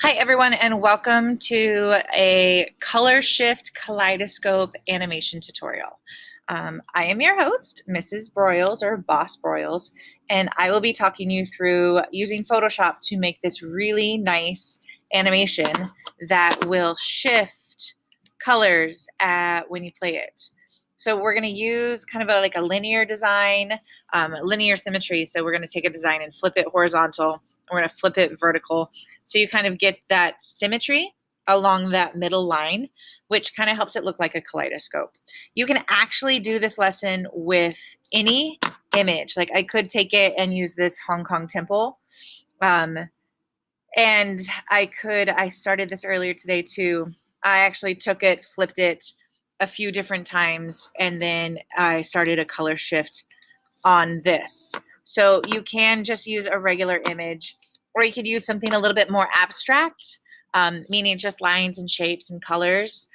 Hi everyone and welcome to a color shift kaleidoscope animation tutorial. I am your host, Mrs. Broyles or Boss Broyles, and I will be talking you through using Photoshop to make this really nice animation that will shift colors when you play it. So we're going to use kind of like a linear design, linear symmetry. So we're going to take a design and flip it horizontal. We're going to flip it vertical. So you kind of get that symmetry along that middle line, which kind of helps it look like a kaleidoscope. You can actually do this lesson with any image. Like I could take it and use this Hong Kong temple. And I started this earlier today too. I actually took it, flipped it a few different times, and then I started a color shift on this. So you can just use a regular image, or you could use something a little bit more abstract, meaning just lines and shapes and colors,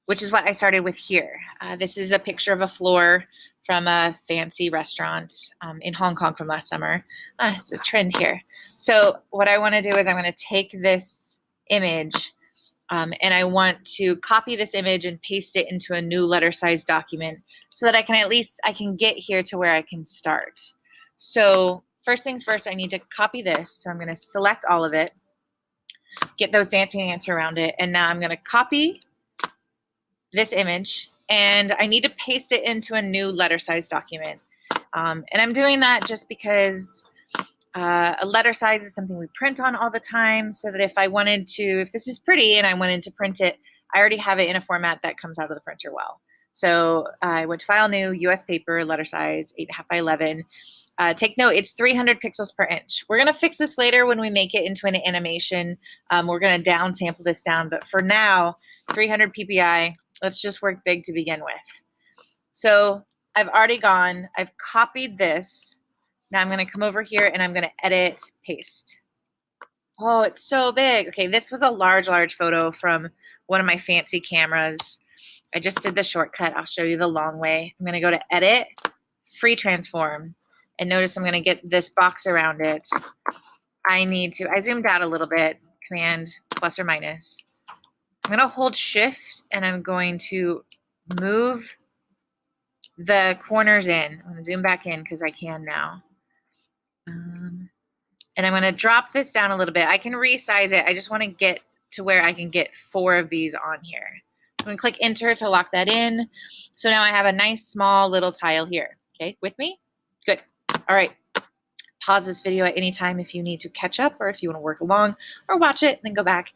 which is what I started with here. This is a picture of a floor from a fancy restaurant in Hong Kong from last summer. It's a trend here. So what I want to do is I'm going to take this image and I want to copy this image and paste it into a new letter size document so that I can get here to where I can start. So first things first, I need to copy this. So I'm going to select all of it, get those dancing ants around it, and now I'm going to copy this image and I need to paste it into a new letter size document. And I'm doing that just because a letter size is something we print on all the time, so that if this is pretty and I wanted to print it, I already have it in a format that comes out of the printer well. So I went to File, New, US Paper, letter size, 8.5 by 11. Take note, it's 300 pixels per inch. We're going to fix this later when we make it into an animation. We're going to downsample this down, but for now, 300 ppi. Let's just work big to begin with. So I've copied this. Now I'm going to come over here and I'm going to edit, paste. Oh, it's so big. Okay, this was a large photo from one of my fancy cameras. I just did the shortcut. I'll show you the long way. I'm going to go to edit, free transform, and notice I'm going to get this box around it. I zoomed out a little bit, command plus or minus. I'm going to hold shift and I'm going to move the corners in. I'm going to zoom back in because I can now. And I'm going to drop this down a little bit. I can resize it. I just want to get to where I can get 4 of these on here. I'm going to click enter to lock that in. So now I have a nice small little tile here. Okay, with me? Good. All right. Pause this video at any time if you need to catch up or if you want to work along, or watch it and then go back.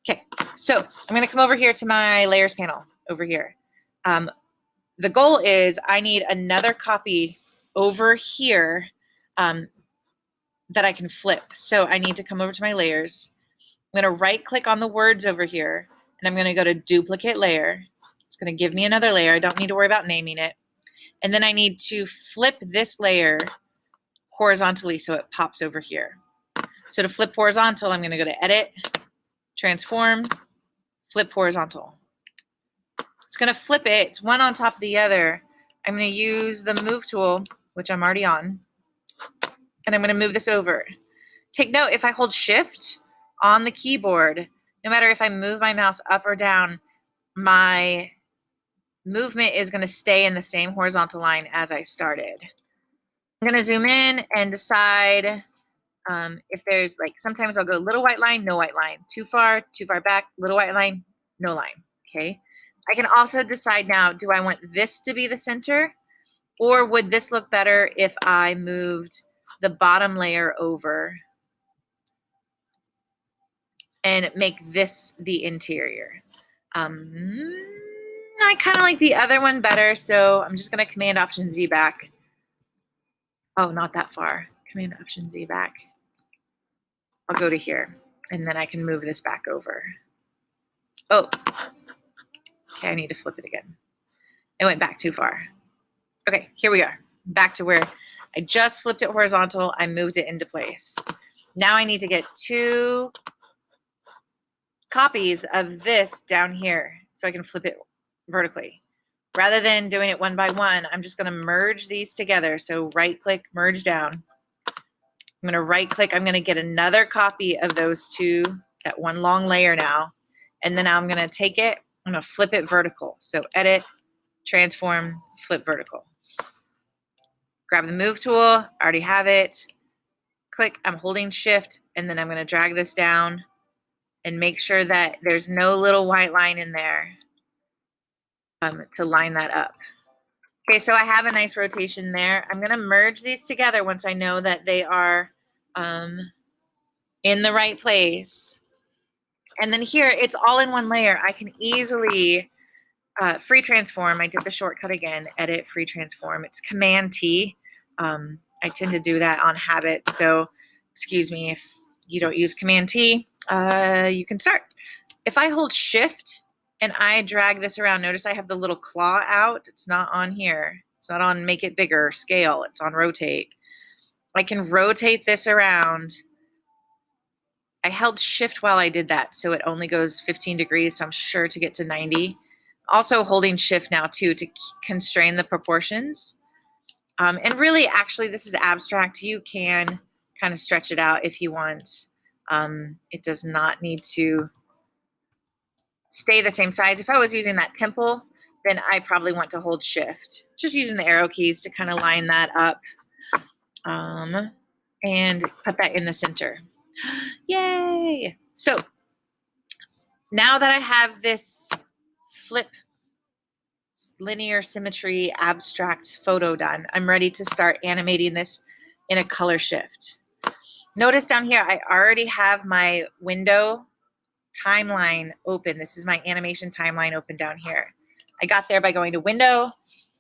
Okay, so I'm going to come over here to my layers panel over here. The goal is I need another copy over here that I can flip. So I need to come over to my layers. I'm going to right click on the words over here and I'm going to go to duplicate layer. It's going to give me another layer. I don't need to worry about naming it. And then I need to flip this layer horizontally so it pops over here. So to flip horizontal, I'm going to go to edit, transform, flip horizontal. It's going to flip it. It's one on top of the other. I'm going to use the move tool, which I'm already on, and I'm going to move this over. Take note, if I hold shift on the keyboard, no matter if I move my mouse up or down, my movement is going to stay in the same horizontal line as I started. I'm going to zoom in and decide if there's sometimes I'll go little white line, no white line, too far back, little white line, no line. Okay. I can also decide now, do I want this to be the center, or would this look better if I moved the bottom layer over and make this the interior? I kind of like the other one better, so I'm just going to Command Option Z back. Oh, not that far. Command Option Z back. I'll go to here, and then I can move this back over. Oh, okay, I need to flip it again. It went back too far. Okay, here we are. Back to where I just flipped it horizontal. I moved it into place. Now I need to get 2 copies of this down here so I can flip it vertically. Rather than doing it one by one, I'm just going to merge these together. So right click, merge down. I'm going to right click. I'm going to get another copy of those two, that one long layer now. And then I'm going to take it, I'm going to flip it vertical. So edit, transform, flip vertical. Grab the move tool, I already have it. Click, I'm holding shift, and then I'm going to drag this down and make sure that there's no little white line in there to line that up. Okay, so I have a nice rotation there. I'm going to merge these together once I know that they are in the right place. And then here, it's all in one layer. I can easily free transform. I did the shortcut again, edit, free transform. It's Command T. I tend to do that on habit, so excuse me if you don't use Command T. You can start. If I hold shift and I drag this around, notice I have the little claw out. It's not on here. It's not on make it bigger, scale. It's on rotate. I can rotate this around. I held shift while I did that, so it only goes 15 degrees, so I'm sure to get to 90. Also holding shift now too to constrain the proportions. And really, actually, this is abstract. You can kind of stretch it out if you want. It does not need to stay the same size. If I was using that temple, then I probably want to hold shift. Just using the arrow keys to kind of line that up and put that in the center. Yay! So now that I have this flip linear symmetry abstract photo done, I'm ready to start animating this in a color shift. Notice down here, I already have my window timeline open. This is my animation timeline open down here. I got there by going to window,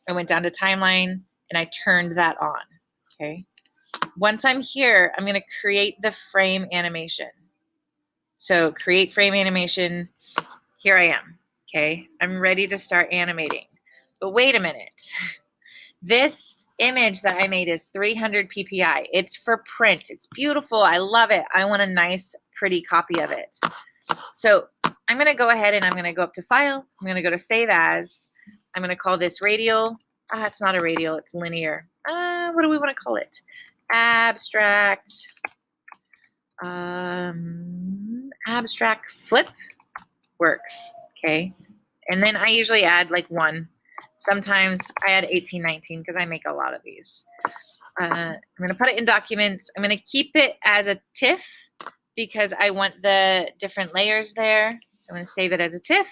I went down to timeline, and I turned that on, okay? Once I'm here, I'm gonna create the frame animation. So create frame animation, here I am, okay? I'm ready to start animating. But wait a minute. This image that I made is 300 PPI. It's for print. It's beautiful. I love it. I want a nice, pretty copy of it. So I'm going to go ahead and I'm going to go up to File. I'm going to go to Save As. I'm going to call this radial. It's not a radial. It's linear. What do we want to call it? Abstract. Abstract flip works. Okay. And then I usually add like 1. Sometimes I add 18, 19 because I make a lot of these. I'm going to put it in documents. I'm going to keep it as a TIFF because I want the different layers there. So I'm going to save it as a TIFF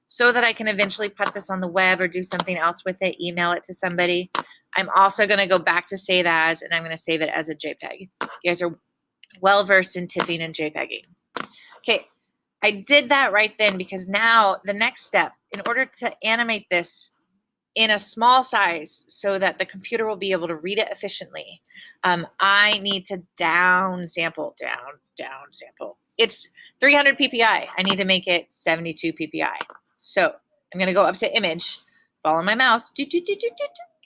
so that I can eventually put this on the web or do something else with it, email it to somebody. I'm also going to go back to Save As, and I'm going to save it as a JPEG. You guys are well versed in TIFFing and JPEGing. Okay, I did that right then because now the next step, in order to animate this in a small size so that the computer will be able to read it efficiently, I need to down sample. It's 300 PPI. I need to make it 72 PPI. So I'm going to go up to image, follow my mouse,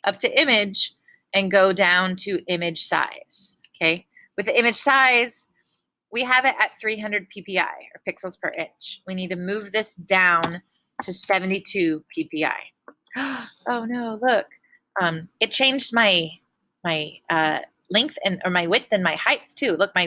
up to image, and go down to image size. Okay. With the image size, we have it at 300 PPI or pixels per inch. We need to move this down to 72 PPI. Oh no, look. It changed my length and or my width and my height too. Look, my